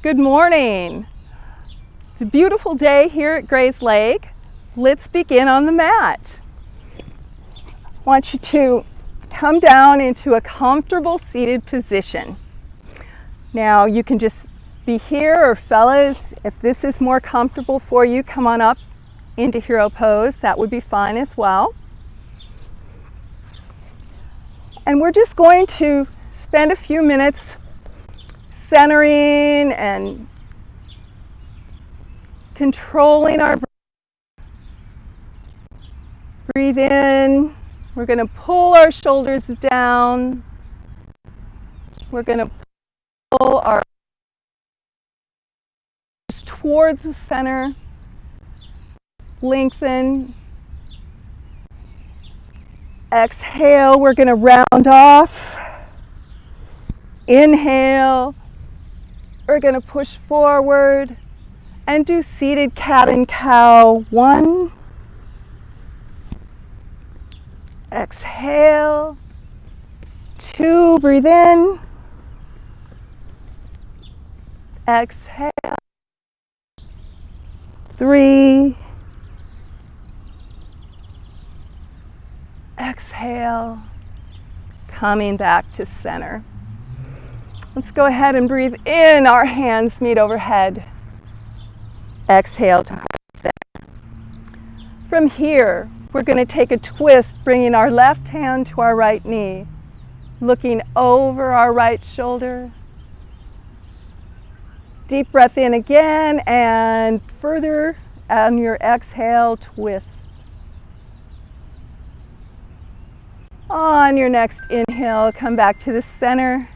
Good morning. It's a beautiful day here at Gray's Lake. Let's begin on the mat. I want you to come down into a comfortable seated position. Now you can just be here, or fellas, if this is more comfortable for you, come on up into hero pose. That would be fine as well. And we're just going to spend a few minutes centering and controlling our breath. Breathe in. We're going to pull our shoulders down. We're going to pull our shoulders towards the center. Lengthen. Exhale, we're going to round off. Inhale, we're going to push forward and do seated cat and cow. 1. Exhale. 2, breathe in. Exhale. 3. Exhale, coming back to center. Let's go ahead and breathe in. Our hands meet overhead. Exhale to heart center. From here, we're going to take a twist, bringing our left hand to our right knee, looking over our right shoulder. Deep breath in again, and further on your exhale, twist. On your next inhale, come back to the center.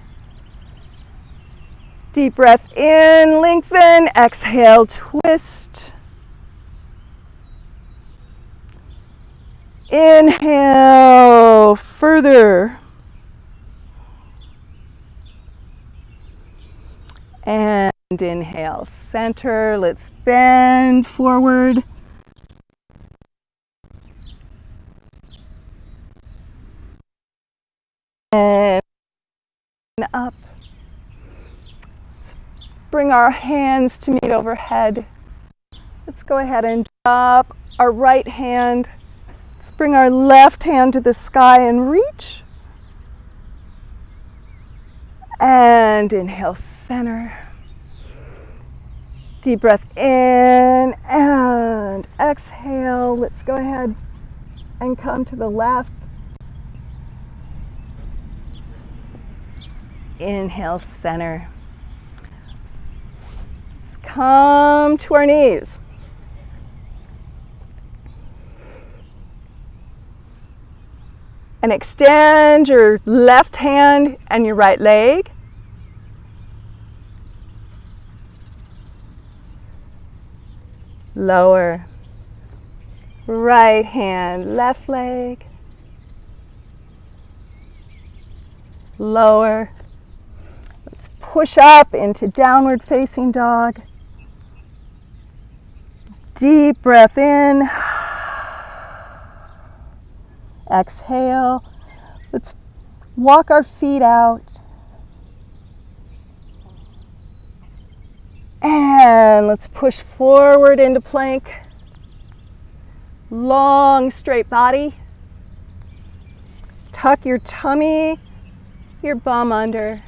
Deep breath in, lengthen, exhale, twist. Inhale, further. And inhale, center. Let's bend forward. And up. Bring our hands to meet overhead. Let's go ahead and drop our right hand. Let's bring our left hand to the sky and reach. And inhale, center. Deep breath in and exhale. Let's go ahead and come to the left. Inhale, center. Let's come to our knees. And extend your left hand and your right leg. Lower. Right hand, left leg. Lower. Push up into downward facing dog. Deep breath in. Exhale. Let's walk our feet out. And let's push forward into plank. Long, straight body. Tuck your tummy, your bum under.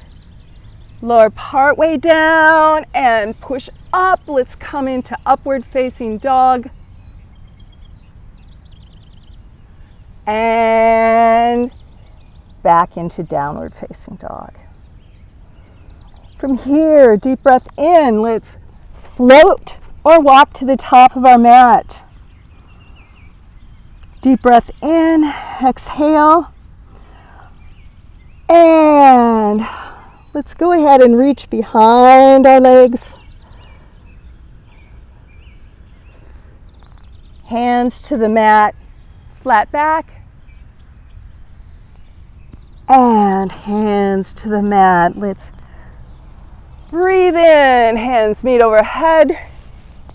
Lower part way down and push up. Let's come into upward facing dog. And back into downward facing dog. From here, deep breath in. Let's float or walk to the top of our mat. Deep breath in, exhale. And let's go ahead and reach behind our legs. Hands to the mat, flat back. And hands to the mat. Let's breathe in, hands meet overhead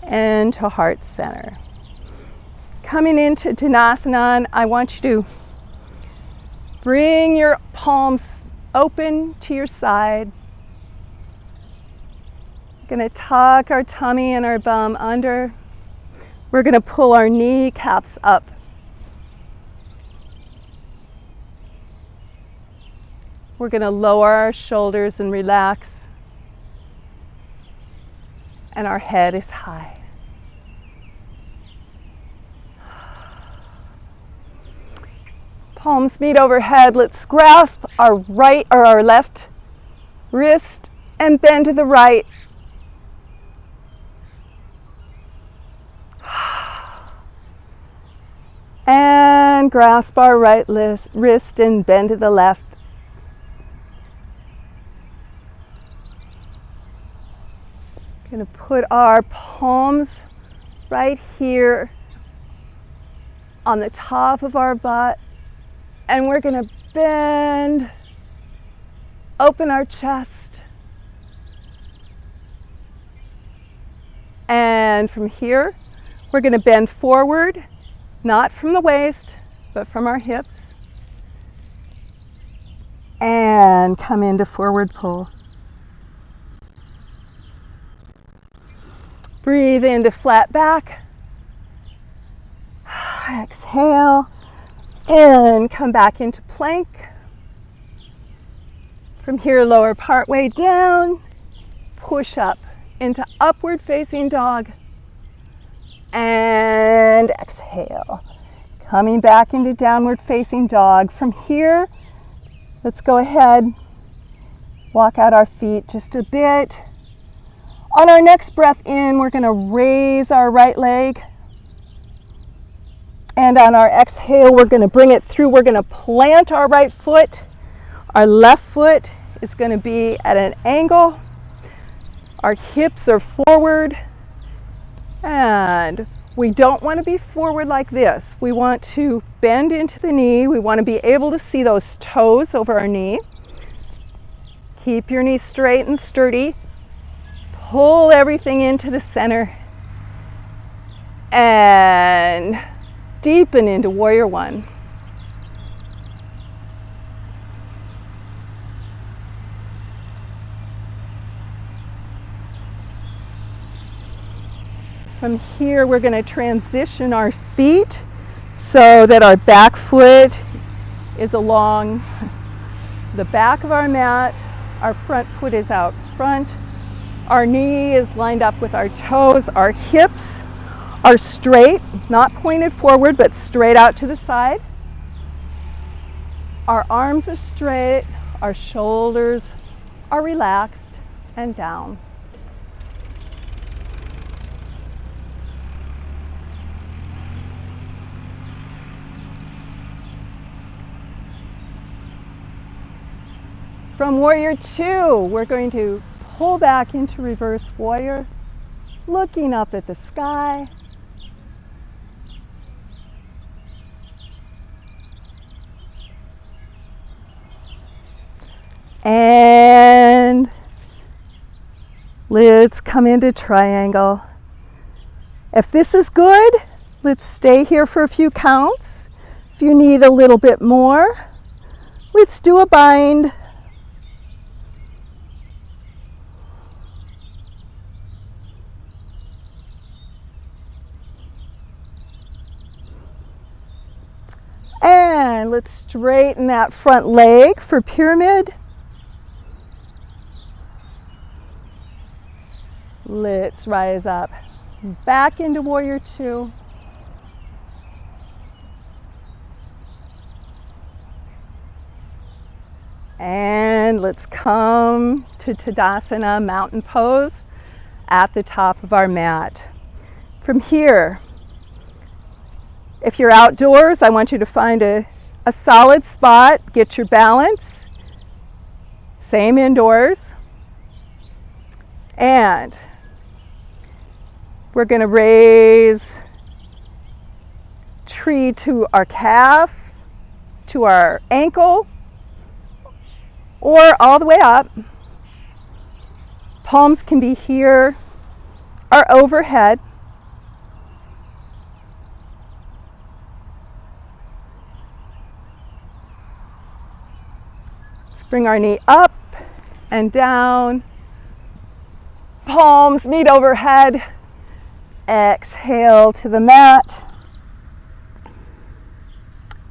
and to heart center. Coming into Tadasana, I want you to bring your palms open to your side. Going to tuck our tummy and our bum under. We're going to pull our kneecaps up. We're going to lower our shoulders and relax. And our head is high. Palms meet overhead. Let's grasp our right or our left wrist and bend to the right. And grasp our right wrist and bend to the left. Going to put our palms right here on the top of our butt, and we're going to bend, open our chest, and from here we're going to bend forward, not from the waist but from our hips, and come into forward pull. Breathe into flat back. Exhale and come back into plank. From here, lower part way down. Push up into upward facing dog. And exhale. Coming back into downward facing dog. From here, let's go ahead. Walk out our feet just a bit. On our next breath in, we're going to raise our right leg. And on our exhale, we're going to bring it through. We're going to plant our right foot. Our left foot is going to be at an angle. Our hips are forward. And we don't want to be forward like this. We want to bend into the knee. We want to be able to see those toes over our knee. Keep your knee straight and sturdy. Pull everything into the center and deepen into Warrior One. From here, we're going to transition our feet so that our back foot is along the back of our mat. Our front foot is out front. Our knee is lined up with our toes. Our hips are straight, not pointed forward, but straight out to the side. Our arms are straight. Our shoulders are relaxed and down. From Warrior Two, we're going to pull back into reverse warrior, looking up at the sky. And let's come into triangle. If this is good, let's stay here for a few counts. If you need a little bit more, let's do a bind. And let's straighten that front leg for pyramid. Let's rise up back into Warrior Two. And let's come to Tadasana, mountain pose, at the top of our mat. From here, if you're outdoors, I want you to find a solid spot, get your balance. Same indoors. And we're going to raise tree to our calf, to our ankle, or all the way up. Palms can be here or overhead. Bring our knee up and down. Palms meet overhead. Exhale to the mat.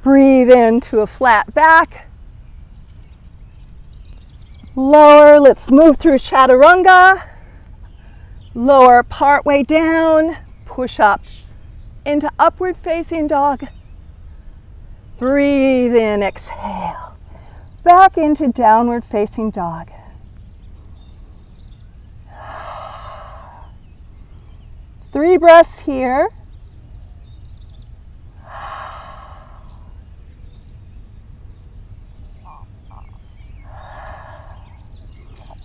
Breathe into a flat back. Lower, let's move through chaturanga. Lower partway down, push up into upward facing dog. Breathe in, exhale. Back into downward facing dog. Three breaths here.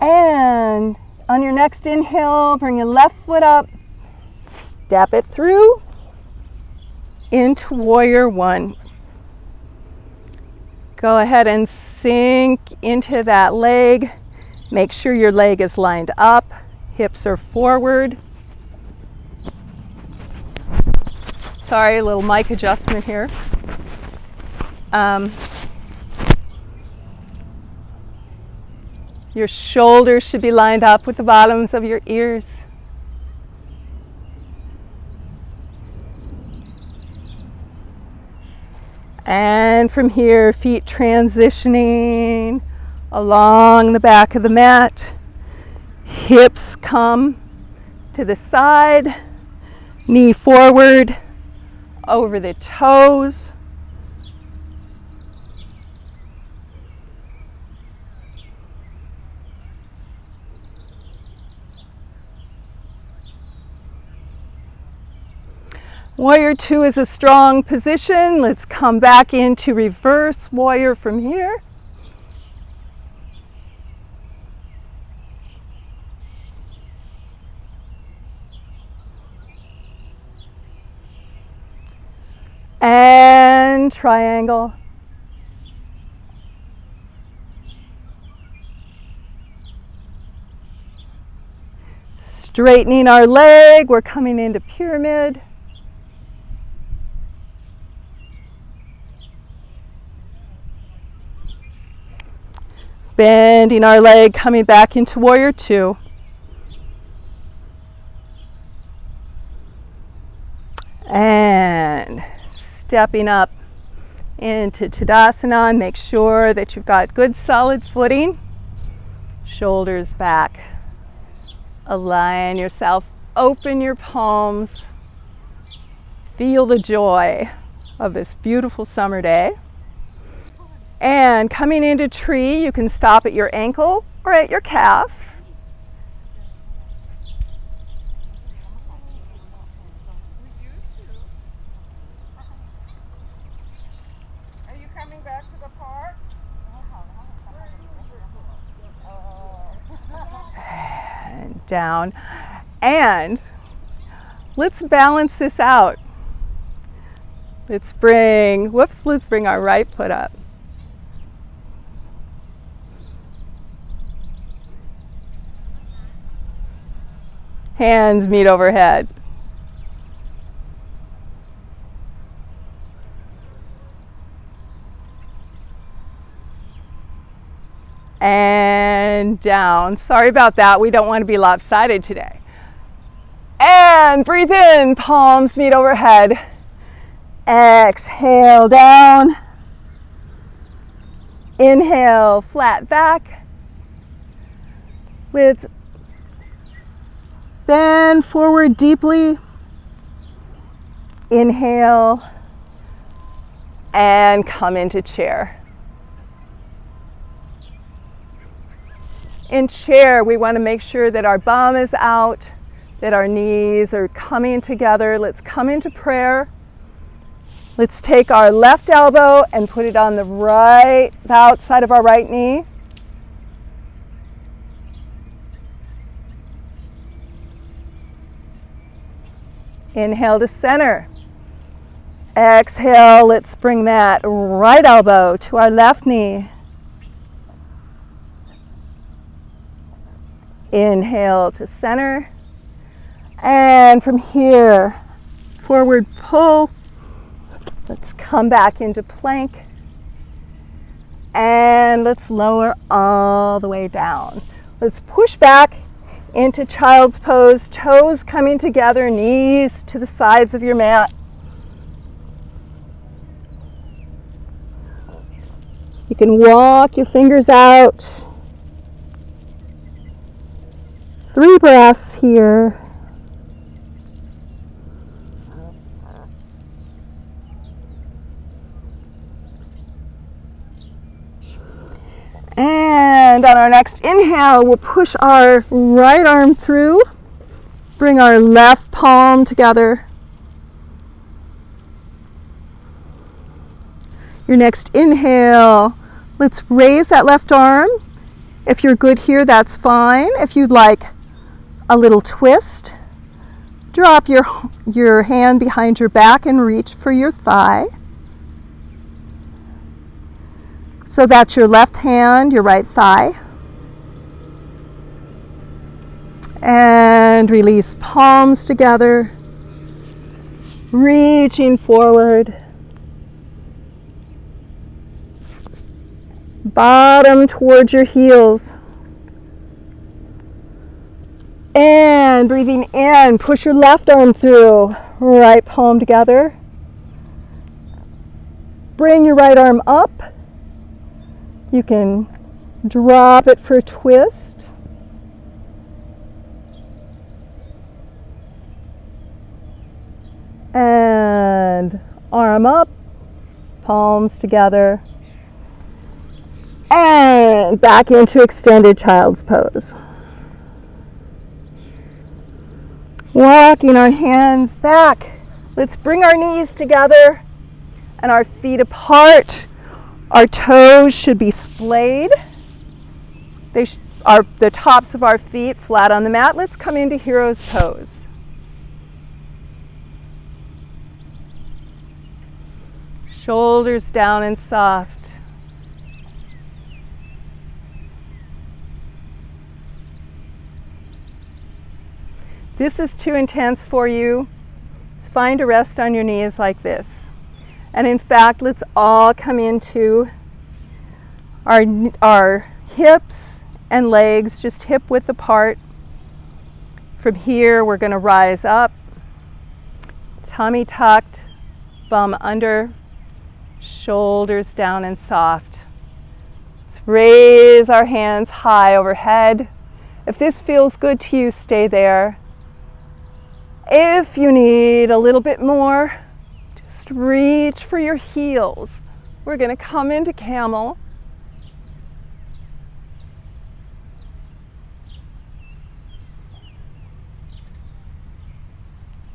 And on your next inhale, bring your left foot up, step it through into warrior one. Go ahead and sink into that leg. Make sure your leg is lined up, hips are forward. Sorry, a little mic adjustment here. Your shoulders should be lined up with the bottoms of your ears. And from here, feet transitioning along the back of the mat. Hips come to the side, knee forward, over the toes. Warrior two is a strong position. Let's come back into reverse warrior from here. And triangle. Straightening our leg, we're coming into pyramid. Bending our leg, coming back into warrior two. And stepping up into Tadasana, and make sure that you've got good solid footing. Shoulders back. Align yourself, open your palms. Feel the joy of this beautiful summer day. And coming into tree, you can stop at your ankle or at your calf. Are you coming back to the park? And down. And let's balance this out. Let's bring our right foot up. Hands meet overhead. And down. Sorry about that. We don't want to be lopsided today. And breathe in. Palms meet overhead. Exhale down. Inhale, flat back. Let's bend forward deeply. Inhale and come into chair. In chair, we want to make sure that our bum is out, that our knees are coming together. Let's come into prayer. Let's take our left elbow and put it on the outside of our right knee. Inhale to center. Exhale, let's bring that right elbow to our left knee. Inhale to center. And from here, forward pull. Let's come back into plank. And let's lower all the way down. Let's push back into child's pose, toes coming together, knees to the sides of your mat. You can walk your fingers out. 3 breaths here. And on our next inhale, we'll push our right arm through, bring our left palm together. Your next inhale, let's raise that left arm. If you're good here, that's fine. If you'd like a little twist, drop your hand behind your back and reach for your thigh. So that's your left hand, your right thigh. And release palms together, reaching forward. Bottom towards your heels. And breathing in, push your left arm through, right palm together. Bring your right arm up. You can drop it for a twist. And arm up, palms together. And back into extended child's pose. Walking our hands back. Let's bring our knees together and our feet apart. Our toes should be splayed. They are the tops of our feet flat on the mat. Let's come into hero's pose. Shoulders down and soft. This is too intense for you. It's fine to rest on your knees like this. And in fact, let's all come into our hips and legs just hip width apart. From here, we're going to rise up, tummy tucked, bum under, shoulders down and soft. Let's raise our hands high overhead. If this feels good to you, stay there. If you need a little bit more, just reach for your heels. We're going to come into camel.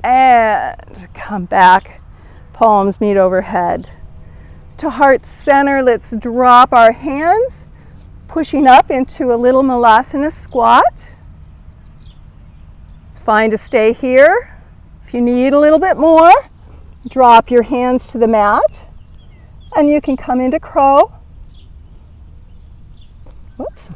And come back, palms meet overhead. To heart center, let's drop our hands, pushing up into a little malasana squat. It's fine to stay here. If you need a little bit more, drop your hands to the mat, and you can come into crow. Whoops.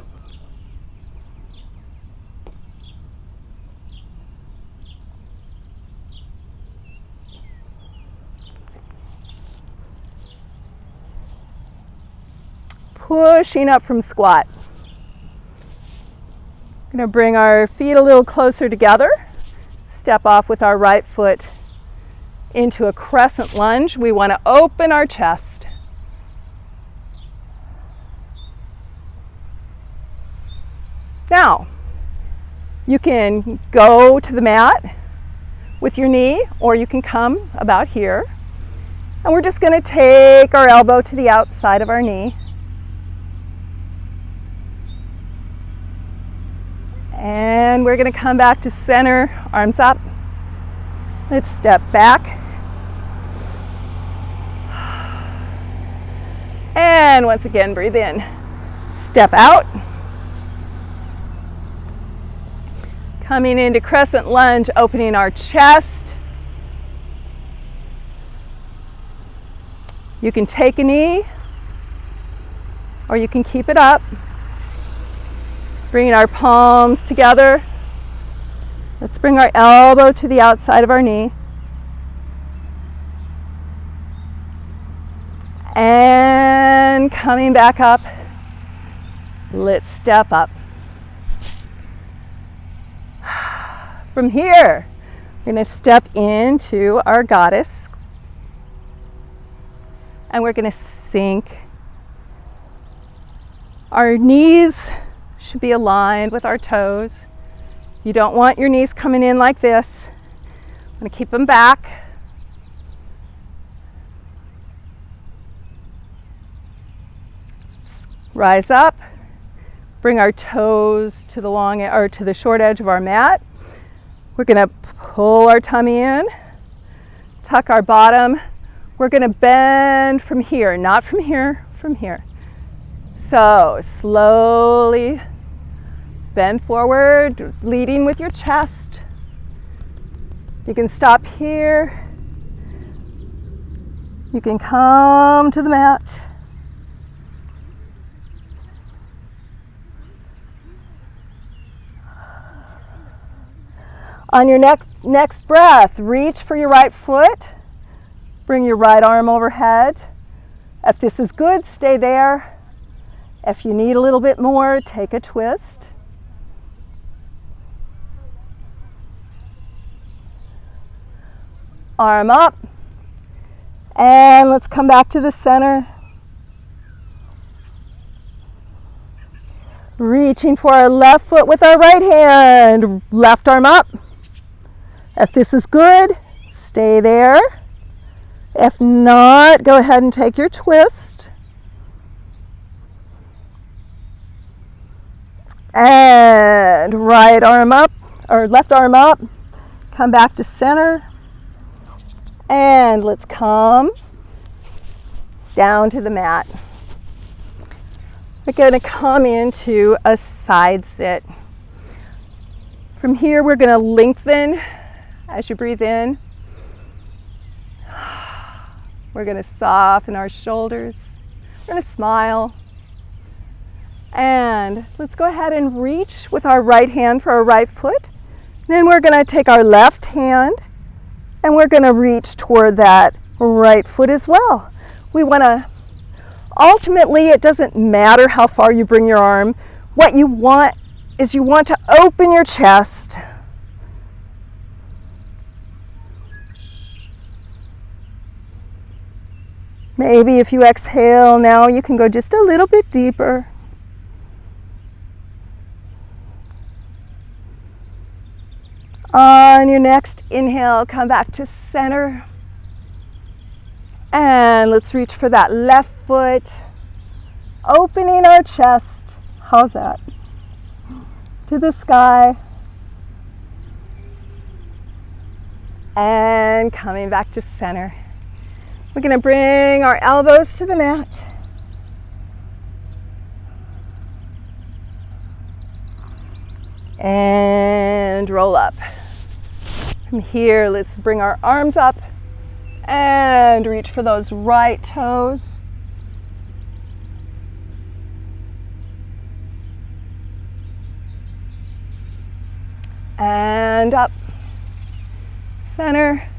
Pushing up from squat. Going to bring our feet a little closer together. Step off with our right foot into a crescent lunge. We want to open our chest. Now, you can go to the mat with your knee, or you can come about here. And we're just going to take our elbow to the outside of our knee. And we're going to come back to center, arms up. Let's step back. And once again, breathe in. Step out. Coming into crescent lunge, opening our chest. You can take a knee, or you can keep it up. Bringing our palms together. Let's bring our elbow to the outside of our knee. And coming back up, let's step up. From here, we're going to step into our goddess. And we're going to sink. Our knees should be aligned with our toes. You don't want your knees coming in like this. I'm going to keep them back. Rise up. Bring our toes to the long or to the short edge of our mat. We're going to pull our tummy in, tuck our bottom. We're going to bend from here, not from here, from here. So slowly bend forward, leading with your chest. You can stop here. You can come to the mat. On your next breath, reach for your right foot. Bring your right arm overhead. If this is good, stay there. If you need a little bit more, take a twist. Arm up. And let's come back to the center. Reaching for our left foot with our right hand. Left arm up. If this is good, stay there. If not, go ahead and take your twist. And right arm up, or left arm up. Come back to center. And let's come down to the mat. We're going to come into a side sit. From here, we're going to lengthen as you breathe in. We're going to soften our shoulders. We're going to smile. And let's go ahead and reach with our right hand for our right foot. Then we're going to take our left hand and we're going to reach toward that right foot as well. We want to, ultimately, it doesn't matter how far you bring your arm. What you want is you want to open your chest. Maybe if you exhale now, you can go just a little bit deeper. On your next inhale, come back to center. And let's reach for that left foot, opening our chest. How's that? To the sky. And coming back to center. We're going to bring our elbows to the mat. And roll up. From here, let's bring our arms up and reach for those right toes. And up. Center.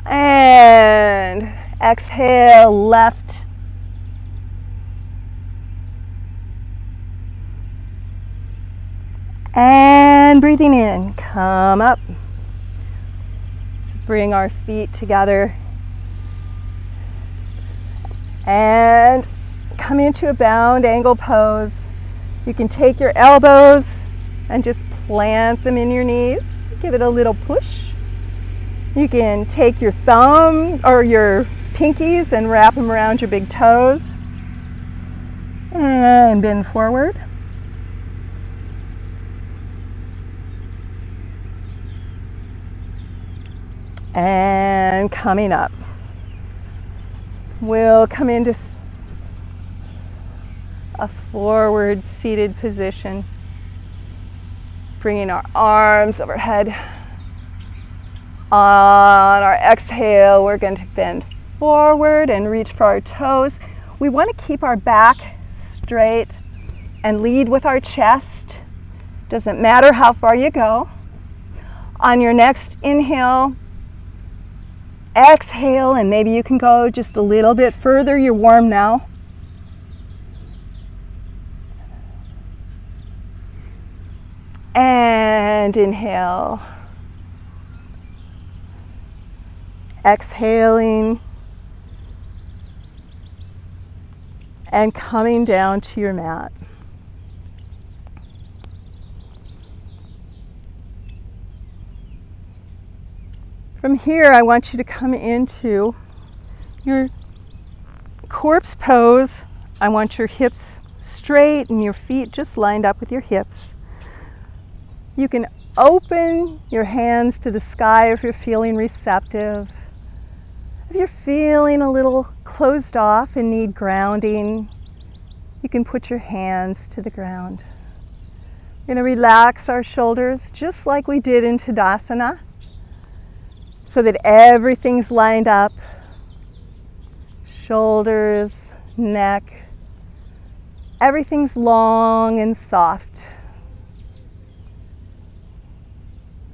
And exhale, left. And breathing in, come up. Let's bring our feet together. And come into a bound angle pose. You can take your elbows and just plant them in your knees. Give it a little push. You can take your thumb or your pinkies and wrap them around your big toes. And bend forward. And coming up. We'll come into a forward seated position. Bringing our arms overhead. On our exhale, we're going to bend forward and reach for our toes. We want to keep our back straight and lead with our chest. Doesn't matter how far you go. On your next inhale, exhale, and maybe you can go just a little bit further. You're warm now. And inhale. Exhaling. And coming down to your mat. From here, I want you to come into your corpse pose. I want your hips straight and your feet just lined up with your hips. You can open your hands to the sky if you're feeling receptive. If you're feeling a little closed off and need grounding, you can put your hands to the ground. We're going to relax our shoulders just like we did in Tadasana, so that everything's lined up. Shoulders, neck, everything's long and soft.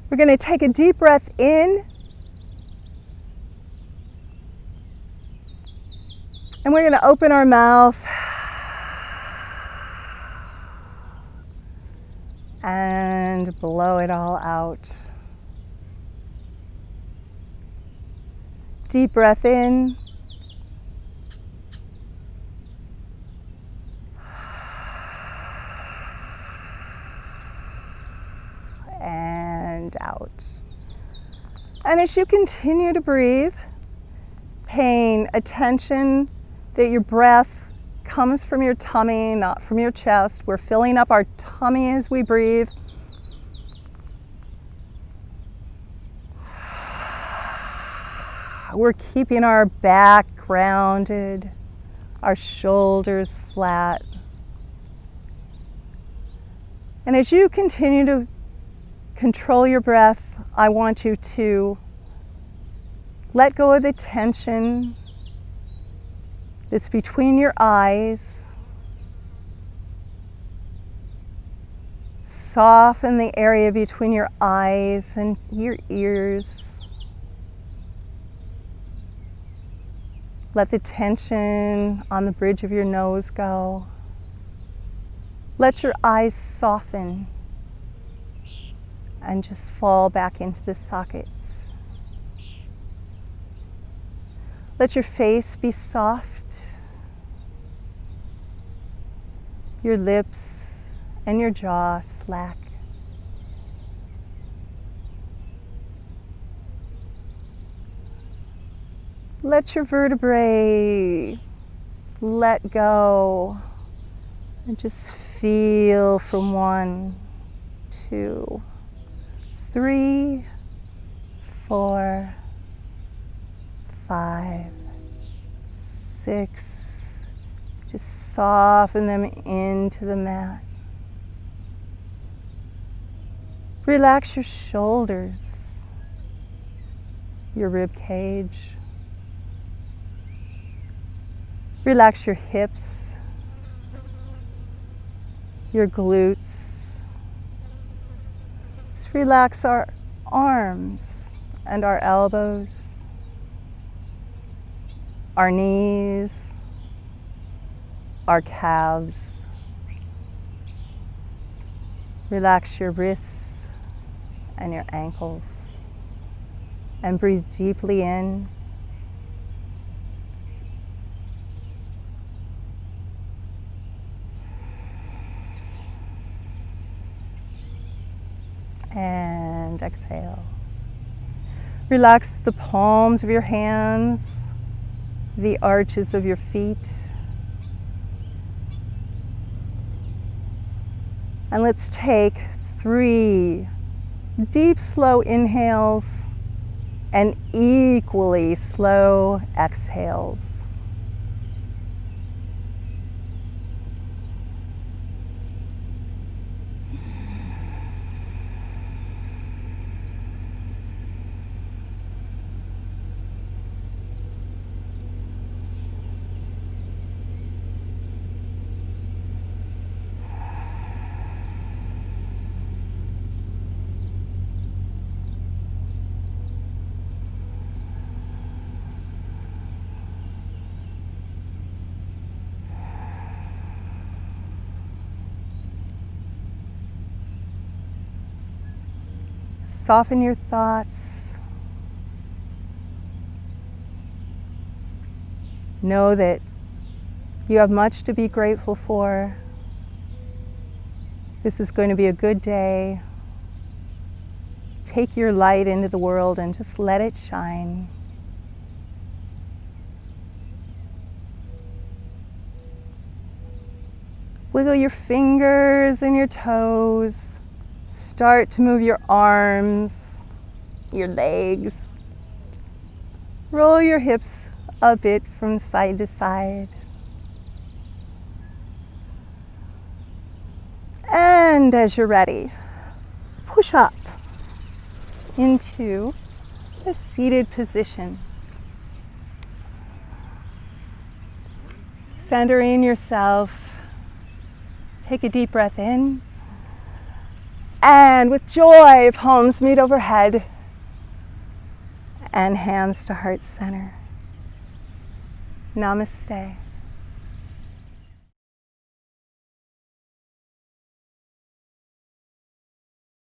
We're going to take a deep breath in. And we're going to open our mouth and blow it all out. Deep breath in. And out. And as you continue to breathe, paying attention that your breath comes from your tummy, not from your chest. We're filling up our tummy as we breathe. We're keeping our back grounded, our shoulders flat. And as you continue to control your breath, I want you to let go of the tension that's between your eyes. Soften the area between your eyes and your ears. Let the tension on the bridge of your nose go. Let your eyes soften and just fall back into the sockets. Let your face be soft. Your lips and your jaw slack. Let your vertebrae let go and just feel from 1, 2, 3, 4, 5, 6. Just soften them into the mat. Relax your shoulders, your rib cage. Relax your hips, your glutes. Let's relax our arms and our elbows, our knees, our calves. Relax your wrists and your ankles. And breathe deeply in. And exhale. Relax the palms of your hands, the arches of your feet. And let's take 3 deep, slow inhales and equally slow exhales. Soften your thoughts. Know that you have much to be grateful for. This is going to be a good day. Take your light into the world and just let it shine. Wiggle your fingers and your toes. Start to move your arms, your legs. Roll your hips a bit from side to side. And as you're ready, push up into a seated position. Centering yourself. Take a deep breath in. And with joy, palms meet overhead and hands to heart center. Namaste.